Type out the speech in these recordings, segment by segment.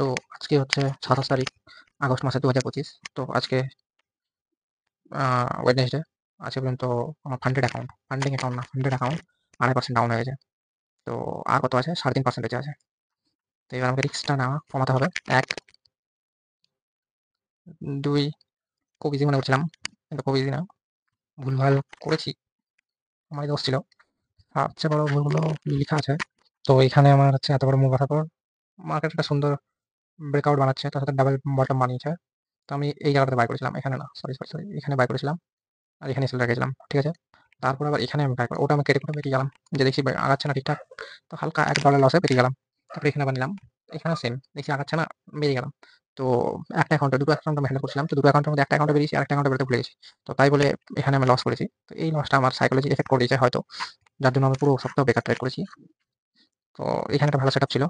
তো আজকে হচ্ছে ২৭ তারিখ আগস্ট মাসের ২০২৫। তো আজকে ওয়েডনেসডে। আজকে পর্যন্ত আমার ফান্ডিং অ্যাকাউন্ট না, ফান্ডেড অ্যাকাউন্ট ২.৫% ডাউন হয়ে গেছে। তো আর কত আছে? ৩.৫% আছে। তো এবার আমাকে রিস্কটা নেওয়া কমাতে হবে। ১, ২ খুব ইজি মনে করছিলাম, কিন্তু খুব ইজি না। ভুলভাল করেছি, আমারই দোষ ছিল। সবচেয়ে বড় ভুলগুলো লিখা আছে। তো এখানে আমার হচ্ছে এত বড় মুভ আসার পর মার্কেট একটা সুন্দর ব্রেকআউট বানাচ্ছে, তার সাথে ডাবল বটম বানিয়েছে। তো আমি এই জায়গাটাতে বাই করেছিলাম, এখানে না, সরি, এখানে বাই করেছিলাম আর এখানে সেল রেখেছিলাম, ঠিক আছে। তারপর আবার এখানে আমি বাই করে ওটা আমি কেটে করে বেরিয়ে গেলাম, যে দেখছি আগাচ্ছে না ঠিকঠাক, তো হালকা $1 লসে বেরিয়ে গেলাম। তারপরে এখানে আবার নিলাম, এখানে সেম দেখছি আগাচ্ছে না, বেরিয়ে গেলাম। তো একটা অ্যাকাউন্টে দুটো অ্যাকাউন্ট আমি হ্যান্ডেল করছিলাম, তো দুটো অ্যাকাউন্টের মধ্যে একটা অ্যাকাউন্টে বেরিয়েছি আর একটা অ্যাকাউন্টে বেরোতে ভুলে গেছি। তো তাই বলে এখানে আমি লস করেছি। তো এই লসটা আমার সাইকোলজি এফেক্ট করে দিয়েছে হয়তো, যার জন্য আমি পুরো সপ্তাহ বেকার ট্রেড করেছি। তো এখানে একটা ভালো সেট আপ ছিল,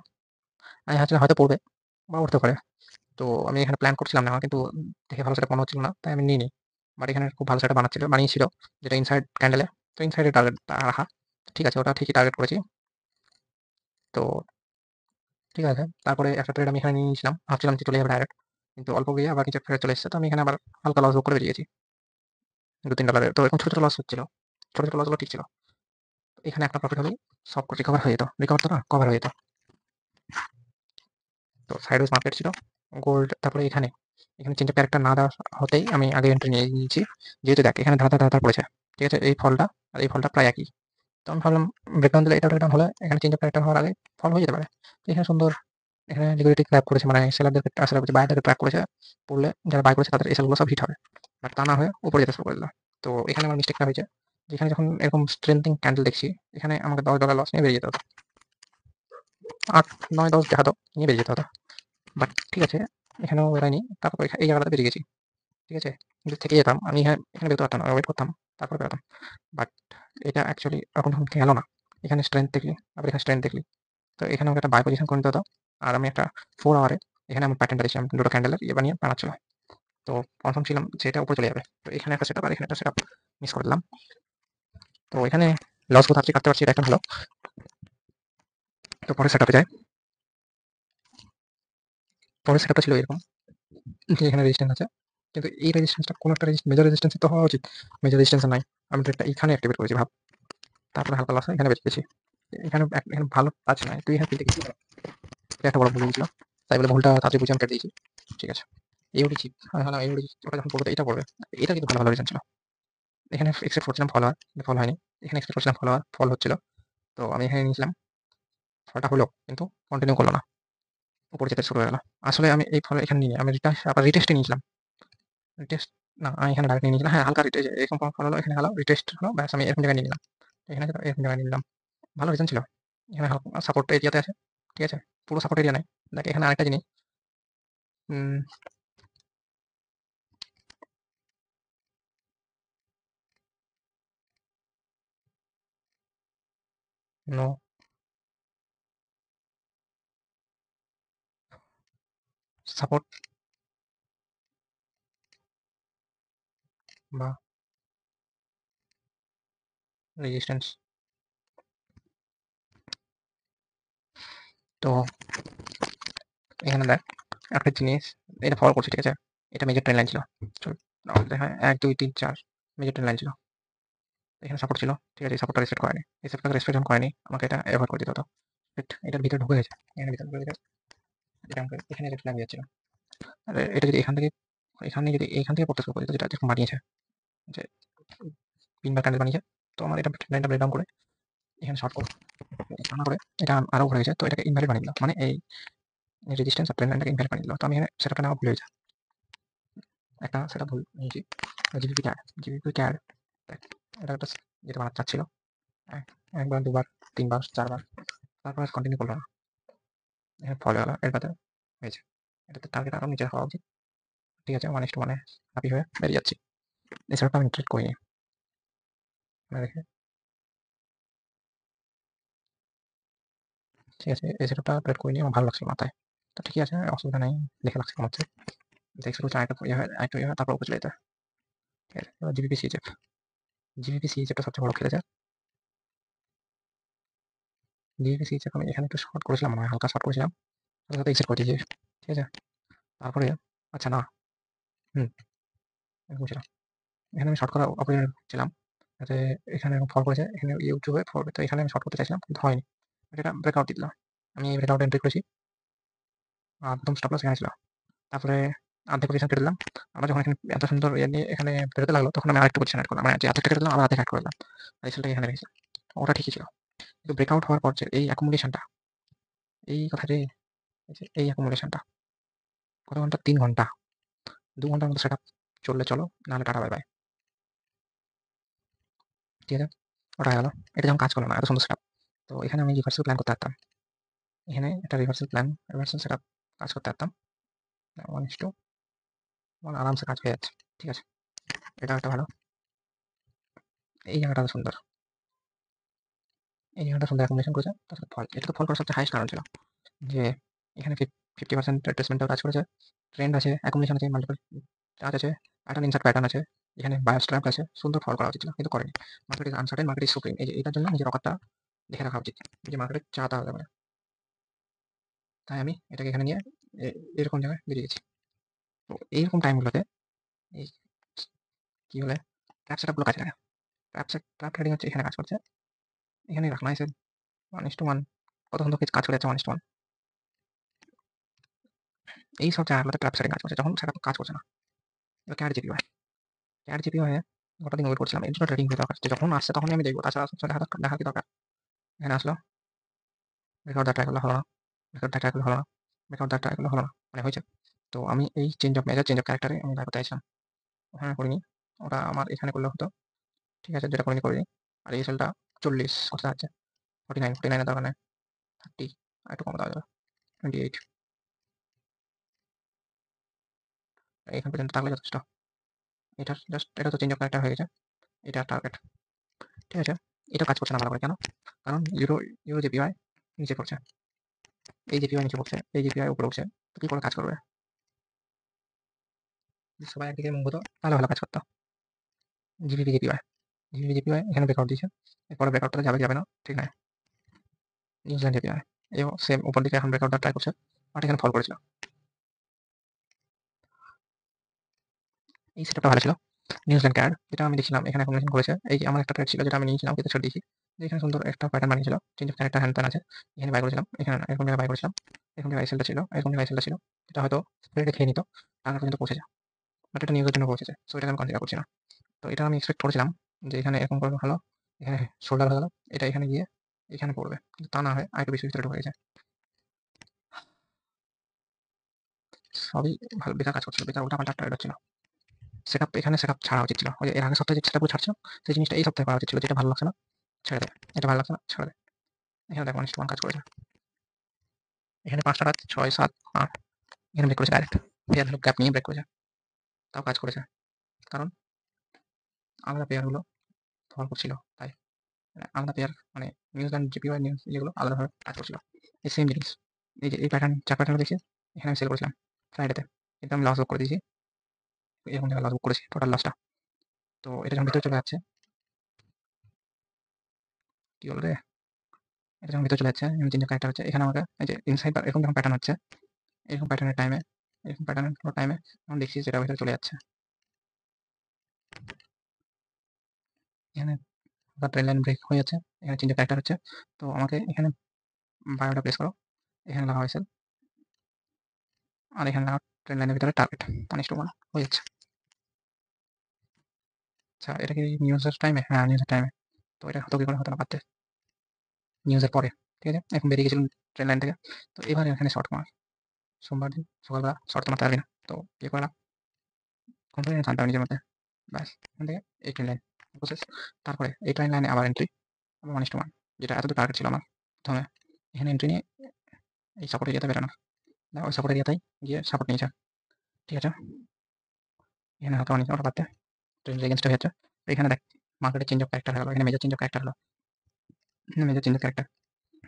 আমি ভাবছিলাম হয়তো পড়বে বা উঠতে পারে। তো আমি এখানে প্ল্যান করছিলাম নেওয়া, কিন্তু দেখে ভালো সেটআপ মনে হচ্ছিল না, তাই আমি নিইনি। বাট এখানে খুব ভালো সেটআপ বানিয়েছিল, যেটা ইনসাইড ক্যান্ডেলে। তো ইনসাইডে টার্গেট রাখা, ঠিক আছে, ওটা ঠিকই টার্গেট করেছি। তো ঠিক আছে, তারপরে একটা ট্রেড আমি এখানে নিয়ে নিয়েছিলাম, ভাবছিলাম যে চলে যাবে ডাইরেক্ট, কিন্তু অল্প গিয়ে আবার কিছু ফেরত চলে এসেছে। তো আমি এখানে আবার হালকা লস বুক করে বেরিয়েছি $2-3। তো এরকম ছোট ছোট লস হচ্ছিল, ছোট ছোট লসগুলো ঠিক ছিল। এখানে একটা প্রফিট হলেই সব রিকভার হয়ে যেত, রিকভার তো না, কভার হয়ে যেত। তো সাইডওয়েজ মার্কেট ছিল গোল্ড। তারপরে এখানে এখানে চিন্তা ক্যারেক্টার না দেওয়া হতেই আমি আগে এন্ট্রি নিয়ে নিয়েছি, যেহেতু দেখ এখানে ধার ধার পড়েছে, ঠিক আছে, এই ফলটা আর এই ফলটা প্রায় একই। তো আমি ভাবলাম ব্রেকডাউন দিলে এটা ব্রেকডাউন হলে এখানে চিন্তা ক্যারেক্টার হওয়ার আগে ফল হয়ে যেতে পারে। তো এখানে সুন্দর, এখানে লিকুইডিটি ক্র্যাপ করেছে, মানে সেলারদেরকে আসলে বাইরদেরকে ট্র্যাক করেছে, পড়লে যারা বাই করেছে তাদের এসএলগুলো সব হিট হবে। বাট তা না হয়ে উপরে যেতে শুরু করে দিল। তো এখানে আমার মিস্টেকটা হয়েছে, যেখানে যখন এরকম স্ট্রেন্থিং ক্যান্ডেল দেখছি, এখানে আমাকে $10 লস নিয়ে বেরিয়ে যেতে হতো, 8, 9, 10 দেখাতো, নিয়ে বেরিয়ে যেতে হতো। বাট ঠিক আছে, এখানেও বেরাইনি। তারপর এই জায়গাটাতে বেরিয়ে গেছি, ঠিক আছে। কিন্তু থেকে যেতাম আমি, এখানে বেরোতে পারতাম না, ওয়েট করতাম, তারপর বেরোতাম। বাট এটা অ্যাকচুয়ালি এখন যখন গেল না, এখানে স্ট্রেংথ দেখলি, আবার এখানে স্ট্রেংথ দেখলি, তো এখানে আমাকে একটা বাই পজিশন করে নিতে হতো। আর আমি একটা 4 আওয়ারে এখানে আমার প্যাটার্নটা দিয়েছিলাম, দুটো ক্যান্ডেলের ইয়ে বানিয়ে বানাচ্ছিল। তো কনফার্ম ছিলাম যে এটা উপরে চলে যাবে। তো এখানে একটা সেটআপ আর এখানে একটা সেটআপ মিস করে দিলাম। তো এখানে লস কোথা থেকে কাটতে পারছি, এটা একটা ভালো। তো পরের সেটআপে যায়, পরের সেটআপটা ছিল এরকম যে এখানে রেজিস্ট্যান্স আছে, কিন্তু এই রেজিস্ট্যান্সটা কোনো একটা মেজর রেজিস্ট্যান্স তো হওয়া উচিত, মেজর রেজিস্ট্যান্স নাই। আমি ট্রেডটা এখানে অ্যাক্টিভেট করেছি ভাব, তারপরে হালকা লস এখানে বেরিয়ে গেছি। এখানে এখানে ভালো টাচ নাই, তুই এখানে কিনতে গেছিস, এটা একটা বড় ভুল হয়েছিল। তাই বলে ভুলটা তাড়াতাড়ি বুঝে আমি কেটে দিয়েছি, ঠিক আছে। এই উঠেছি, হ্যাঁ হ্যাঁ, এই উঠেছি, ওটা যখন পড়বে এটা পড়বে, এটা কিন্তু ভালো ভালো রিজন ছিল। এখানে এক্সপেক্ট করছিলাম ফল হওয়ার, ফল হয়নি। এখানে এক্সপেক্ট করছিলাম ফল হওয়ার, ফল হচ্ছিল। তো আমি এখানে নিয়েছিলাম, ফলটা হলো কিন্তু কন্টিনিউ করলো না, উপরে যেতে শুরু হয়ে গেল। আসলে আমি এই ফল এখানে নিয়ে আমি আবার রিটেস্টে নিয়েছিলাম, রিটেস্ট না, আমি এখানে ডাইরেক্ট নিয়ে নিয়েছিলাম, হ্যাঁ হালকা রিটেস্ট, এরকম ফল হলো, এখানে হলো রিটেস্ট হলো, ব্যাস আমি এরকম জায়গায় নিয়ে নিলাম। এখানে এরকম জায়গায় নিয়ে নিলাম, ভালো রিজন ছিল। এখানে সাপোর্ট এরিয়াতে আছে, ঠিক আছে, পুরো সাপোর্ট এরিয়া নাই। দেখ এখানে আরেকটা জিনিস, নো সাপোর্ট বা রেজিস্ট্যান্স। তো এখানে দেখ একটা জিনিস, এটা ফলো করছি, ঠিক আছে, এটা মেজর ট্রেন লাইন ছিল। চল আমাদের, হ্যাঁ 1, 2, 3, 4 মেজর ট্রেন লাইন ছিল, এখানে সাপোর্ট ছিল, ঠিক আছে। এই সাপোর্টটা রেসপেক্ট করেনি, এই সাপোর্টটা রেসপেক্ট যখন করেনি, আমাকে এটা অ্যাভয়েড করে দিতে হতো। এটার ভিতরে ঢুকে গেছে, এখানে ভিতরে ঢুকে গেছে, এটা আমাকে এখানে রেড ফ্ল্যাগ যাচ্ছিল। আর এটা যদি এখান থেকে পড়তে শুরু করে, যেটা যেরকম বানিয়েছে, যে 3 বার ক্যান্ডেল বানিয়েছে, তো আমার এটা লাইনটা ব্রেক ডাউন করে এখানে শর্ট করে, না করে এটা আরো উপরে গেছে, তো এটাকে ইনভ্যালিড বানিয়ে দিল, মানে এই রেজিস্ট্যান্স আর ট্রেন লাইনটাকে ইনভ্যালিড বানিয়ে দিল। তো আমি এখানে সেটআপটা নেওয়া ভুল হয়েছে, একটা সেটআপ ভুল নিয়েছি। জিবিপি ক্যাড, এটা একটা যেটা বানাতে চাচ্ছিল, একবার, দুবার, 3 বার, 4 বার, তারপর আর কন্টিনিউ করলো না, এখানে ফলো গেল, এর বাদে হয়েছে। এটাতে টার্গেট আরো নিচে হওয়া উচিত, ঠিক আছে। 1:1 হ্যাপি হয়ে বেরিয়ে যাচ্ছি। এই সেটআপটা আমি ট্রেড করিনি, দেখে, ঠিক আছে, এই সেটআপটা ট্রেড করিনি, আমার ভালো লাগছিল মাথায়। তো ঠিকই আছে, অসুবিধা নেই, দেখে লাগছে মনে হচ্ছে যে এক্সপেক্ট করছি আরেকটা ইয়ে হয়, তারপর উপরে চলে যেতে, ঠিক আছে। এবার জিবিপি সিএচএফটা সবচেয়ে বড় খেলেছে। জিবিপি সিএচএফ আমি এখানে একটু শর্ট করেছিলাম, মনে হয় হালকা শর্ট করেছিলাম, তার সাথে এক্সিট করে দিয়েছি। ঠিক আছে? তারপরে আচ্ছা না, হুম, এরকম ছিল। এখানে আমি শর্ট করা অপশনে ছিলাম। যাতে এখানে ফল করেছে, এখানে ইউটিউবে ফল, তো এখানে আমি শর্ট করতে চাইছিলাম কিন্তু হয়নি। এটা ব্রেকআউট দিয়ে দিল। আমি ব্রেকআউট এন্ট্রি করেছি। একদম স্টপ লস এখানে ছিল। তারপরে অর্ধেক পজিশন কেটে দিলাম। আমার যখন এখানে এত সুন্দর ইয়ে নিয়ে এখানে বেরোতে লাগলো, তখন আমি আরেকটু পজিশন অ্যাড করলাম। মানে যে অর্ধেকটা কেটে দিলাম, আবার অর্ধেক অ্যাড করে দিলাম। আর রেজাল্টটা এখানে রেখেছি। ওটা ঠিকই ছিল। কিন্তু ব্রেকআউট হওয়ার পর যে এই অ্যাকুমুলেশনটা, এই কথা যে এই অ্যাকুমুলেশনটা কত ঘন্টা? 3 ঘন্টা। 2 ঘন্টার মতো সেটআপ চললে চলো, নাহলে টাটা বাই বাই। ঠিক আছে? ওটা গেল। এটা যখন কাজ করলো না, এত সুন্দর সেটআপ। তো এখানে আমি রিভার্সাল প্ল্যান করতে পারতাম। এখানে একটা রিভার্সাল প্ল্যান, রিভার্সাল সেটআপ কাজ করতে পারতাম। 1:1 আরামসে কাজ হয়ে যাচ্ছে। ঠিক আছে? এটা একটা ভালো। এই জায়গাটা সুন্দর। এই জায়গাটা সুন্দর অ্যাকুমুলেশন করেছে। তারপরে ফল। এটা তো ফল করার সবচেয়ে হাইয়েস্ট কারণ ছিল। যে এখানে 50% রিট্রেসমেন্টও কাজ করেছে। ট্রেন্ড আছে, অ্যাকুমুলেশন আছে, মাল্টিপল চার্জ আছে, প্যাটার্ন ইনসার্ট প্যাটার্ন আছে। এখানে বায়াস ট্র্যাপ আছে। সুন্দর ফল করা উচিত ছিল, কিন্তু করেনি। Market is uncertain, market is supreme. এই যে এটার জন্য নিজের অকাতটা দেখে রাখা উচিত। যে মার্কেটে চালাতে হবে না। তাই আমি এটাকে এখানে নিয়ে এরকম জায়গায় বেরিয়ে গেছি। তো এইরকম টাইমগুলোতে এই কি বলে ট্র্যাপ সেটআপগুলো কাজে লাগে। ট্র্যাপ ট্রেডিং হচ্ছে এখানে কাজ করছে। এখানে রাখনা এসে 1:1 কত সুন্দর কাজ করে যাচ্ছে 1:1। এই সব জায়গাগুলোতে ট্র্যাপ সেটিং কাজ করছে, যখন সেটা কাজ করছে না। এবার ক্যাট জিপি হয়। ক্যাট জিপি হয়ে গোটা দিন ওয়েট করছিলাম। এর জন্য ট্রেডিং ভিডিও দরকার। যখন আসছে তখনই আমি দেখবো, তাছাড়া দেখার কি দরকার? এখানে আসলো, ব্রেকআউট দেওয়ার ট্রাই করলে হলো না, ব্রেকআউট দেওয়ার ট্রাই করলে হলো না, ব্রেকআউট দেওয়ার ট্রাই করলে হলো না, মানে হয়েছে। তো আমি এই change of measure, change of ক্যারেক্টারে আমি বাই করতে চাইছিলাম। ওখানে করিনি। ওটা আমার এখানে করলে হতো। ঠিক আছে, যেটা করিনি। আর এই সেলটা 40 কত আছে? 49, 49 এর দরকার নেই। 30 আর একটু কম দেওয়া যাবে। 28 এখান পর্যন্ত থাকলে যথেষ্ট। এটা জাস্ট, এটা তো চেঞ্জ অফ ক্যারেক্টার হয়ে গেছে। এটা টার্গেট। ঠিক আছে? এটা কাজ করছে না ভালো করে কেন? কারণ ইউরো জেপিওয়াই নিচে পড়ছে, এই জেপিওয়াই নিচে পড়ছে, এই জেপিওয়াই উপরে উঠছে। তো কি করে কাজ করবে? যদি সবাই একদিকে মুভ হতো তাহলে ভালো কাজ করতো। জিবিপি জেপিওয়াই এখানে ব্রেকআউট দিয়েছে। এরপরে ব্রেকআউটটা যাবে কি যাবে না ঠিক নাই। নিউজিল্যান্ড জেপিওয়াই এবং সেম উপর দিকে এখন ব্রেকআউটটা ট্রাই করছে, বাট এখানে ফল করেছিল। এই সেটআপটা ভালো ছিল। নিউজিল্যান্ড ক্যাড যেটা আমি দেখছিলাম এখানে অ্যাকুমুলেশন করেছে। এই যে আমার একটা ট্রেড ছিল যেটা আমি নিয়েছিলাম, কিন্তু ছেড়ে দিয়েছি। যে এখানে সুন্দর একটা প্যাটার্ন বানিয়েছিল, চেঞ্জ অফ ক্যারেক্টার হ্যান্ড আছে। এখানে বাই করেছিলাম, এখানে এরকম জায়গায় বাই করেছিলাম। এরকম জায়গায় সেলটা ছিল, এরকম জায়গায় সেলটা ছিল। এটা হয়তো স্প্রেডে খেয়ে নিত, টাকা পর্যন্ত পৌঁছেছে। বাট এটা নিউজের জন্য পৌঁছেছে, সো এটাকে আমি কনসিডার করছি না। তো এটা আমি এক্সপেক্ট করেছিলাম যে এখানে এরকম করে ভালো, এখানে শোল্ডার হয়ে গেল, এটা এখানে গিয়ে এখানে পড়বে, কিন্তু তা না হয় আরেকটু বেশি ভিতরে ঢুকে গেছে। সবই ভালো, বেকার কাজ করছিল, বেকার উল্টাপাল্টা ট্রেড হচ্ছিল। সেটআপ এখানে সেটআপ ছাড়া উচিত ছিল। ওই যে এর আগের সপ্তাহে যে সেটআপগুলো ছাড়ছিল, সেই জিনিসটা এই সপ্তাহে করা উচিত ছিল। যেটা ভালো লাগছে না ছেড়ে দে, এটা ভালো লাগছে না ছেড়ে দে। এখানে দেখো অনেক কাজ করেছে। এখানে 5 টাকা 6, 7, 8 এখানে ব্রেক করেছে ডাইরেক্ট। পেয়ার হলো গ্যাপ নিয়ে ব্রেক করেছে, তাও কাজ করেছে। কারণ আলাদা পেয়ারগুলো ফল করছিল, তাই আলাদা পেয়ার মানে নিউজিল্যান্ড জিপিওয়াই নিউজ যেগুলো আলাদাভাবে কাজ করছিল। এই সেম জিনিস, এই যে এই প্যাটার্ন, চার প্যাটার্ন দেখছি এখানে আমি সেল করেছিলাম ফ্রাইডেতে, কিন্তু আমি লস বুক করে দিয়েছি। এরকম জায়গায় লস বুক করেছি, টোটাল লসটা। তো এটা যখন ভিতরে চলে যাচ্ছে, কি বলবে, এটা যখন ভিতরে চলে যাচ্ছে, আমি তিনটা ক্যারেক্টার হচ্ছে এখানে আমাকে এই যে ইনসাইড এরকম যখন প্যাটার্ন হচ্ছে, এরকম প্যাটার্নের টাইমে, এরকম প্যাটার্নের কোনো টাইমে আমি দেখছি যেটা ভিতরে চলে যাচ্ছে। এখানে ট্রেন লাইন ব্রেক হয়ে যাচ্ছে, এখানে তিনটা ক্যারেক্টার হচ্ছে। তো আমাকে এখানে বায়োটা প্লেস করো, এখানে লাগা হয়েছে, আর এখানে লাগা ট্রেন লাইনের ভিতরে টার্গেট 1:1 হয়ে যাচ্ছে। আচ্ছা, এটা কি নিউজের টাইমে? হ্যাঁ, নিউজের টাইমে। তো এটা হতো কি করে? হতো না পারতে নিউজের পরে। ঠিক আছে, এখন বেরিয়ে গেছিলাম ট্রেন লাইন থেকে। তো এবার এখানে শর্ট মার, সোমবার দিন সকালবেলা শর্ট তো মারতে পারবি না। তো ইয়ে করলাম, কনফিডেন্স আনতে হবে নিজের মধ্যে। ব্যাস, এখান থেকে এই ট্রেন লাইন প্রসেস। তারপরে এই ট্রেন লাইনে আবার এন্ট্রি, আবার 1:1, যেটা এতদূর টার্গেট ছিল আমার প্রথমে। এখানে এন্ট্রি নিয়ে এই সাপোর্ট এরিয়াতে বেরোনো, ওই সাপোর্ট এরিয়াতেই গিয়ে সাপোর্ট নিয়েছে। ঠিক আছে, এখানে হয়তো অনেক ওটা পারতে ট্রেন এগেনস্ট হয়ে যাচ্ছে। এখানে দেখ মার্কেটের চেঞ্জ অফ ক্যারেক্টার হলো, এখানে মেজর চেঞ্জ অফ ক্যারেক্টার হলো, মেজর চেঞ্জ অফ ক্যারেক্টার।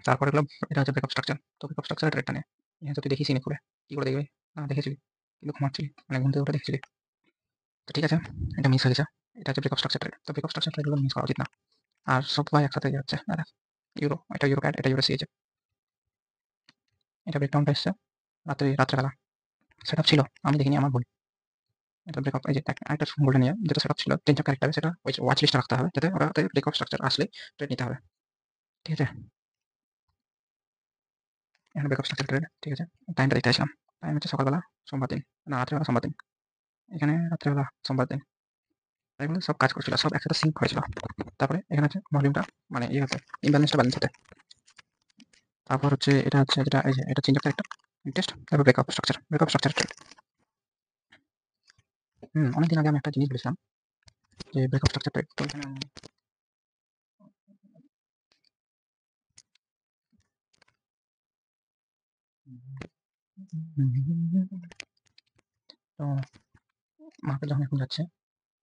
তারপরে হলো এটা হচ্ছে ব্রেকআপ স্ট্রাকচার। তো ব্রেকআপ স্ট্রাকচারের ট্রেডটা নিয়ে এখানে তো তুই দেখিস নি করে, কি করে দেখবি? না দেখেছিলি, কিন্তু ঘুমাচ্ছিলি, মানে ঘুম থেকে উঠে দেখেছিলি। তো ঠিক আছে, এটা মিস হয়ে গেছে। এটা হচ্ছে ব্রেকআপ স্ট্রাকচার ট্রেড। তো ব্রেকআপ স্ট্রাকচার ট্রেডগুলো মিস করা উচিত না। আর সবাই একসাথে যাচ্ছে। ইউরো, এটা ইউরো ক্যাট, এটা ইউরো সিএচ। এটা ব্রেকডাউনটা এসছে রাত্রেবেলা। সেটআপ ছিল, আমি দেখিনি, আমার ভুল। এটা ব্রেকআপ, এই যে আরেকটা গোল্ডেন নিয়ে যেটা সেটআপ ছিল, চেঞ্জ অফ ক্যারেক্টার, সেটা ওই ওয়াচ লিস্টে রাখতে হবে, যাতে ওটাতে ব্রেকআপ স্ট্রাকচার আসলে ট্রেড নিতে হবে। ঠিক আছে, এখানে ব্রেকআপ স্ট্রাকচার ট্রেড। ঠিক আছে, টাইমটা দেখতে আসলাম। টাইম হচ্ছে সকালবেলা সোমবার দিন, না রাত্রেবেলা সোমবার দিন, এখানে রাত্রেবেলা সোমবার দিন। এগুলো সব কাজ করছিল, সব একসাথে সিঙ্ক হয়েছিল। তারপরে এখানে আছে ভলিউমটা, মানে ইয়ে হতে ইমব্যালেন্সটা ব্যালেন্স হতে। তারপর হচ্ছে এটা হচ্ছে যেটা এই যে এটা চেঞ্জ অফ ক্যারেক্টার টেস্ট, তারপর ব্রেকআপ স্ট্রাকচার ট্রেড। অনেকদিন আগে আমি একটা জিনিস বলেছিলাম যে ব্রেকআপ স্ট্রাকচার ট্রেড, তো এখানে তো মার্কেট যখন এখন যাচ্ছে,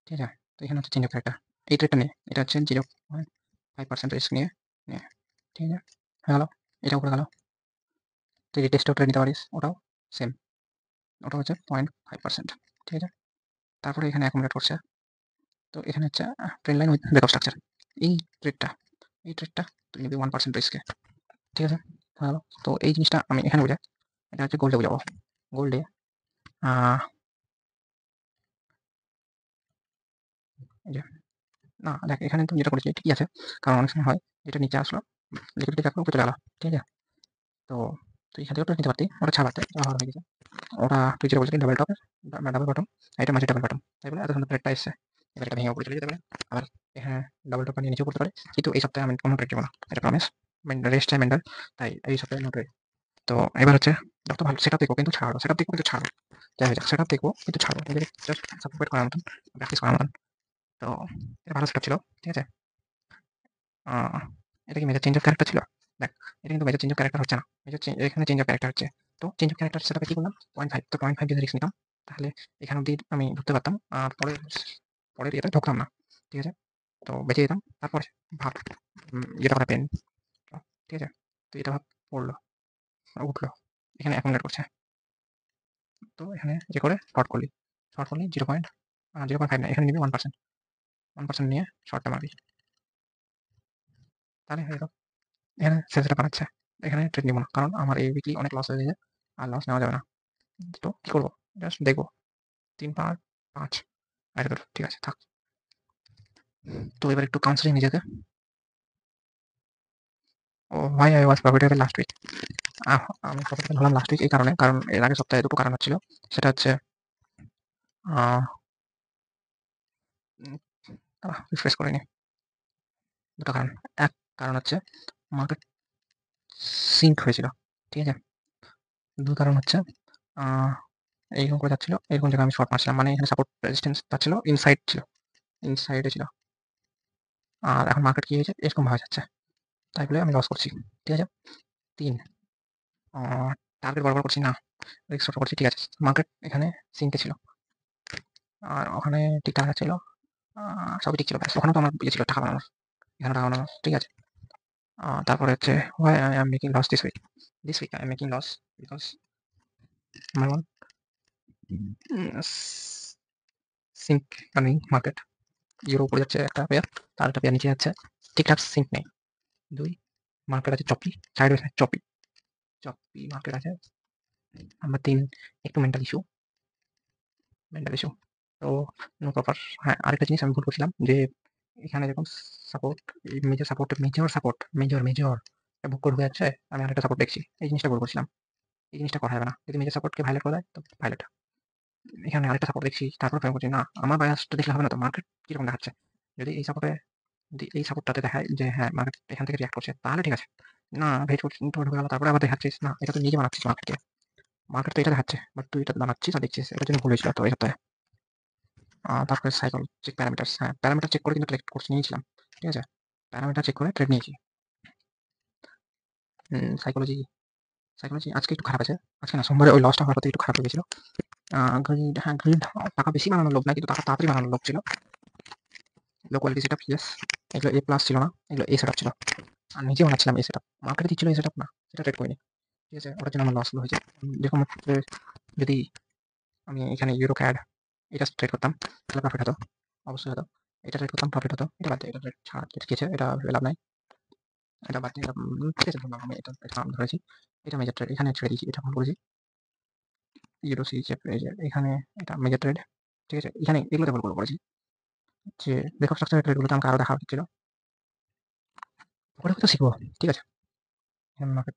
ঠিক আছে, তো এখানে হচ্ছে চেঞ্জ অফ ক্যারেক্টার, এই ট্রেডটা নিয়ে, এটা হচ্ছে 0.5% রিস্ক নিয়ে নিয়ে ঠিক আছে, হয়ে গেল, এটা উপরে গেল। তুই টেস্টও ট্রেড নিতে পারিস, ওটাও সেম, ওটা হচ্ছে 0.5%। ঠিক আছে, তারপরে এখানে অ্যাকুমুলেট করছে। তো এখানে হচ্ছে train line with breakup structure, এই ট্রেডটা এই ট্রেডটা তুই নিবি 1% রিস্কে। ঠিক আছে, হয়ে গেল। তো এই জিনিসটা আমি এখানে বুঝাই, এটা হচ্ছে গোল্ডে বুঝাবো। গোল্ডে এই যে, না দেখ এখানে তুমি যেটা করেছি ঠিকই আছে, কারণ অনেক সময় হয় যেটা নিচে আসলো লিকুইডিটি থাকলো উপরে চলে গেলো। ঠিক আছে, তো তুই এখান থেকে নিতে পারতি, ওটা ছাড়াতে হয়ে গেছে। ওটা তুই যেটা বলছিলি ডাবল টপ ডাবল বটম, এটা মাঝে ডাবল বটম, তাই বলে এতক্ষণ ট্রেডটা এসছে, এবার এটা ভেঙে উপরে চলে যেতে পারে। আবার এখানে ডাবল টপ নিয়ে নিচে পড়তে পারে, কিন্তু এই সপ্তাহে আমি কোনো ট্রেড দেবো না, এটা প্রমিস। রেস্ট টাইম মেন্টাল, তাই এই সপ্তাহে নো ট্রেড। তো এবার হচ্ছে যত ভালো সেটআপ দেখবো কিন্তু ছাড়ো, সেটআপ দেখবো কিন্তু ছাড়ো, যাই হয়ে যাক সেটআপ দেখবো কিন্তু ছাড়ো, নিজেকে জাস্ট সাপোর্ট করার মতন, প্র্যাকটিস করার মতন। তো এটা ভালো সেটআপ ছিল। ঠিক আছে, এটা কি মেজর চেঞ্জ অফ ক্যারেক্টার ছিল? দেখ, এটা কিন্তু মেজর চেঞ্জ অফ ক্যারেক্টার হচ্ছে না, এখানে চেঞ্জ অফ ক্যারেক্টার হচ্ছে। তো চেঞ্জ অফ ক্যারেক্টার সেটাতে কি করলাম 0.5, তো 0.5 যদি রিস্ক নিতাম তাহলে এখান অব্দি আমি ঢুকতে পারতাম, আর পরের ইয়েতে ঢুকতাম না। ঠিক আছে, তো বেঁচে যেতাম। তারপরে ভাব যেটা কথা পেন, ঠিক আছে, তো এটা ভাব পড়লো উঠলো, এখানে অ্যাকুমুলেট করছে। তো এখানে যে করে শর্ট করলি 0.5 না, এখানে নিবি 1% নিয়ে শর্টটা মারবি, তাহলে হয়ে গেল। এখানে সেলসটা বানাচ্ছে, এখানে ট্রেড নিব না, কারণ আমার এই উইকলি অনেক লস হয়ে গেছে, আর লস নেওয়া যাবে না। তো কি করবো, জাস্ট দেখবো 3, 5, 5 ঠিক আছে থাক। তো এবার একটু কাউন্সিলিং নিজেকে। ও ভাই, I was profitable last week. আমি প্রফিটেবল হলাম লাস্ট উইক এই কারণে, কারণ এর আগে সপ্তাহে দুটো কারণ হচ্ছিল। সেটা হচ্ছে রিফ্রেশ করে নি, দুটো কারণ। এক কারণ হচ্ছে মার্কেট সিঙ্ক হয়েছিল, ঠিক আছে। দুই কারণ হচ্ছে এইরকম করে যাচ্ছিল, এরকম জায়গায় আমি শর্ট মারছিলাম, মানে এখানে সাপোর্ট রেজিস্ট্যান্স যাচ্ছিল, ইনসাইডে ছিল। আর এখন মার্কেট কি হয়েছে, এরকম ভাবে যাচ্ছে, তাই বলে আমি লস করছি। ঠিক আছে, 3 টার্গেট বরাবর করছি না, রিস্ক করছি। ঠিক আছে, মার্কেট এখানে সিঙ্কে ছিল, আর ওখানে ঠিকঠাক ছিল, সবই ঠিক ছিল, ব্যাস ওখানে তো আমার ইয়ে ছিল টাকা বানানোর, এখানে টাকা বানানোর। ঠিক আছে, তারপরে হচ্ছে why I am making loss this week I am making loss because number one, sink running market, euro উপরে যাচ্ছে একটা পেয়ার, তার একটা পেয়ার নিচে যাচ্ছে, ঠিকঠাক সিঙ্ক নেই। 2, মার্কেট আছে চপি, সাইড চপি মার্কেট আছে। নাম্বার 3, একটু মেন্টাল ইস্যু। তো নো প্রপার। হ্যাঁ, আরেকটা জিনিস আমি ভুল করছিলাম, যে এখানে যখন সাপোর্ট, মেজর বুক করে যাচ্ছে, আমি আরেকটা সাপোর্ট দেখছি, এই জিনিসটা ভুল করছিলাম। এই জিনিসটা করা যাবে না, যদি মেজর সাপোর্টকে ভাইলেট করে দেয় তো ভাইলেট। এখানে আরেকটা সাপোর্ট দেখছি, তারপর ফেম করছি, না আমার বায়াসটা দেখলে হবে না, তো মার্কেট কিরকম দেখাচ্ছে। যদি এই সাপোর্টটাতে দেখায় যে হ্যাঁ মার্কেট এখান থেকে রিয়াক্ট করছে, তাহলে ঠিক আছে। না ভেজ করছিস, ঢুকে গেল, তারপরে আবার দেখাচ্ছিস, না এটা তো নিজে বানাচ্ছিস মার্কেটকে, মার্কেট তো এটা দেখাচ্ছে, বাট তুই এটা বানাচ্ছিস আর দেখছিস, এটার জন্য ভুল হয়েছিল তো এই সপ্তাহে। তারপরে সাইকোলজিক প্যারামিটার্স, হ্যাঁ প্যারামিটার চেক করে কিন্তু ট্রেড কোর্স নিয়েছিলাম। ঠিক আছে, প্যারামিটার চেক করে ট্রেড নিয়েছি। সাইকোলজি আজকে একটু খারাপ আছে, আজকে না সোমবারে ওই লসটা হওয়ার পর একটু খারাপ হয়ে গেছিল। গ্রিড, হ্যাঁ গ্রিড, টাকা বেশি বানানোর লোক না, কিন্তু টাকা তাড়াতাড়ি বানানোর লোক ছিল। লো কোয়ালিটি সেটআপ, ইয়েস, এগুলো এ প্লাস ছিল না, এগুলো এ সেটআপ ছিল, আর নিজে বানাচ্ছিলাম এ সেটআপ, মার্কেটে দিচ্ছিল এই সেটআপ না, সেটা ট্রেড করিনি। ঠিক আছে, ওটার জন্য আমার লস হয়েছে। যেরকম হচ্ছে যদি আমি এখানে ইউরো ক্যাড এটা ট্রেড করতাম তাহলে প্রফিট হতো, অবশ্যই হতো। এটা ট্রেড করতাম প্রফিট হতো, এটা বাদ দিয়ে, এটা ট্রেড ছাড়া যেটা গেছে এটা লাভ নাই, এটা বাদ দিয়ে, ঠিক আছে ধরলাম, আমি এটা ধরেছি, এটা মেজর ট্রেড এখানে ছেড়ে দিয়েছি, এটা ভুল করেছি। ইউরো সিরিজের এখানে এটা মেজর ট্রেড, ঠিক আছে। এখানে এগুলোতে ভুল করেছি, যে ব্রেকআপ স্ট্রাকচারের ট্রেডগুলোতে আমাকে আরও দেখা উচিত ছিল, ওটা হয়তো শিখবো, ঠিক আছে। মার্কেট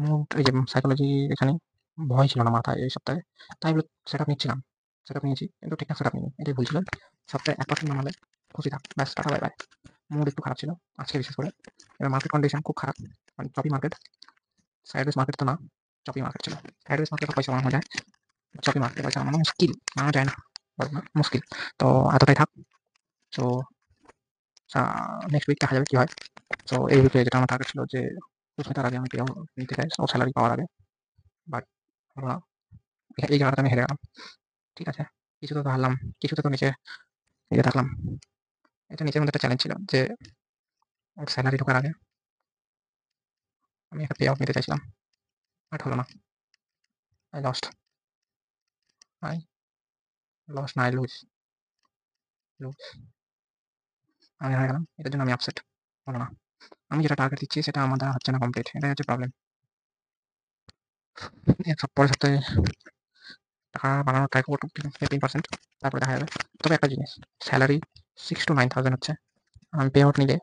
মুড, এই যে সাইকোলজি, এখানে ভয় ছিল না মাথায় এই সপ্তাহে, তাই এগুলো সেট আপ নিচ্ছিলাম, সেট আপ নিয়েছি, কিন্তু ঠিকঠাক সেট আপ নিইনি, এটাই ভুল ছিল। সপ্তাহে 1% নামালে খুশি থাক, ব্যাস, টাটা বাই বাই। মুড একটু খারাপ ছিল আজকে বিশেষ করে। এবার মার্কেট কন্ডিশন খুব খারাপ, মানে চপি মার্কেট, সাইডওয়েজ মার্কেট তো না, চপি মার্কেট ছিল। সাইডওয়েজ মার্কেটে পয়সা বানানো যায়, চপি মার্কেটে পয়সা বানানো মুশকিল, বানানো যায় না, মুশকিল। তো এতটাই থাক। তো নেক্সট উইক দেখা যাবে কি হয়। তো এই উইকে যেটা আমার টার্গেট ছিল যে সুস্মিতার আগে আমি পেয়ে নিতে চাই, ও স্যালারি পাওয়ার আগে, বাট হলো না, এই জায়গাটা আমি হেরে গেলাম, ঠিক আছে। কিছুতে তো হারলাম, কিছুতে তো নিচে নিচে থাকলাম। এটা নিজের মধ্যে একটা চ্যালেঞ্জ ছিল যে ওর স্যালারি ঢোকার আগে আমি একটা পে আউট নিতে চাইছিলাম, বাট হলো না। আই লস্ট, আই লস্ট না, আই লুজ, লুজ, আমি হেরে গেলাম, এটার জন্য আমি আপসেট। হলো না, আমি যেটা টার্গেট দিচ্ছি সেটা আমার দ্বারা হচ্ছে না কমপ্লিট, এটাই হচ্ছে প্রবলেম। পরের সপ্তাহে টাকা বানানোর ট্রাই করবো 15%, তারপরে দেখা যাবে। তবে একটা জিনিস, স্যালারি 6 to 9,000 হচ্ছে, আমি পে আউট নিলে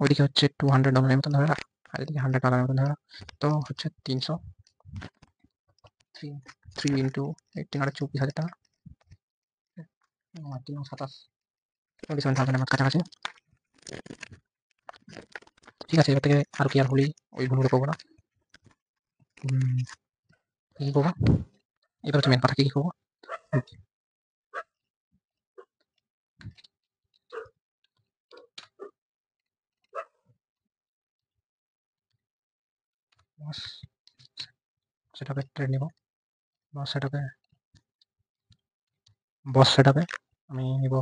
ওইদিকে হচ্ছে $200 মতন ধরে রাখ, আর এদিকে $100 মতন ধরে রাখ, তো হচ্ছে 300, 3 ইন্টু 18 আর 24,000 টাকা, 27, 27,000 আমার কাছাকাছি, ঠিক আছে। এবার থেকে আর কেয়ারফুলি ওই ভুলগুলো করবো না। কী করবো এবার হচ্ছে মেন কথা, কী করবো। বস সেটাপে ট্রেড নিব, বস সেটাপে, বস সেটাপে আমি নিব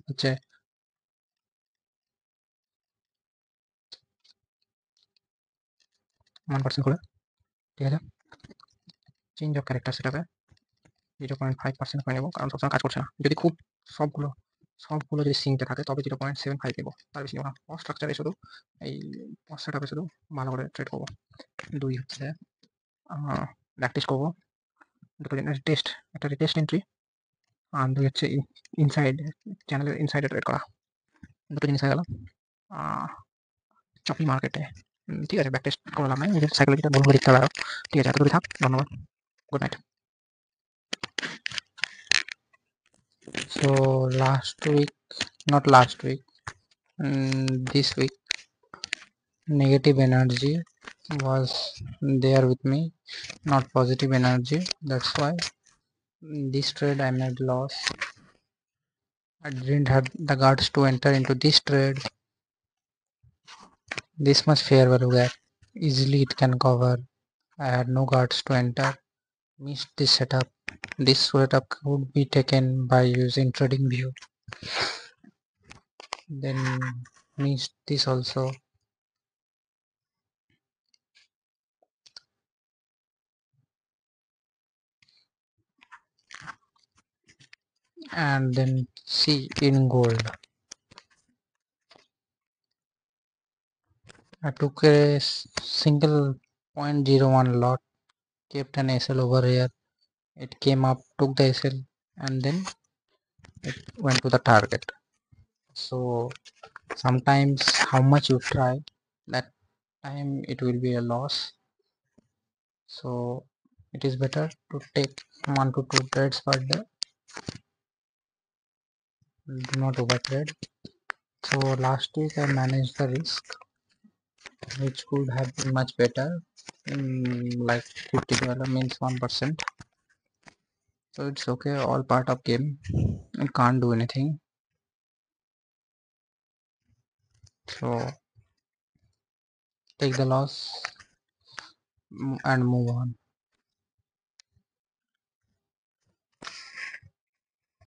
হচ্ছে 1% করে, ঠিক আছে। চেঞ্জ অফ ক্যারেক্টার সেটাপে 0.5% করে নেবো, কারণ সবসময় কাজ করছে না। যদি খুব সবগুলো সবগুলো যদি সিঙ্কতে থাকে তবে 0.75 নেবো, তার বেশি নেবো না। কস্ট স্ট্রাকচারে শুধু এই কস্ট সেটআপে শুধু ভালো করে ট্রেড করবো। 2 হচ্ছে ব্যাক টেস্ট করবো, দুটো জিনিস টেস্ট, একটা টেস্ট এন্ট্রি, আর 2 হচ্ছে ইনসাইড চ্যানেলের ইনসাইডে ট্রেড করা, দুটো জিনিস হয়ে গেল চপি মার্কেটে। ঠিক আছে, ব্যাক টেস্ট করলাম না, নিজের সাইকোলজিটা ভুল করে দেখতে পারো, ঠিক আছে। এতটুকু থাক, ধন্যবাদ, good night. So last week, not last week, this week, negative energy was there with me, not positive energy. That's why this trade I made loss. I didn't have the guts to enter into this trade. This much fair value gap, easily it can cover. I had no guts to enter, missed this setup. This setup could be taken by using trading view, then missed this also. And then see in gold, I took a single 0.01 lot, kept an SL over here, it came up, took the SL, and then it went to the target. So sometimes how much you try, that time it will be a loss. So it is better to take 1 to 2 trades per day, do not over trade. So last week I managed the risk, which could have been much better, like $50 means 1%. So it's okay, all part of game, I can't do anything. So take the loss and move on.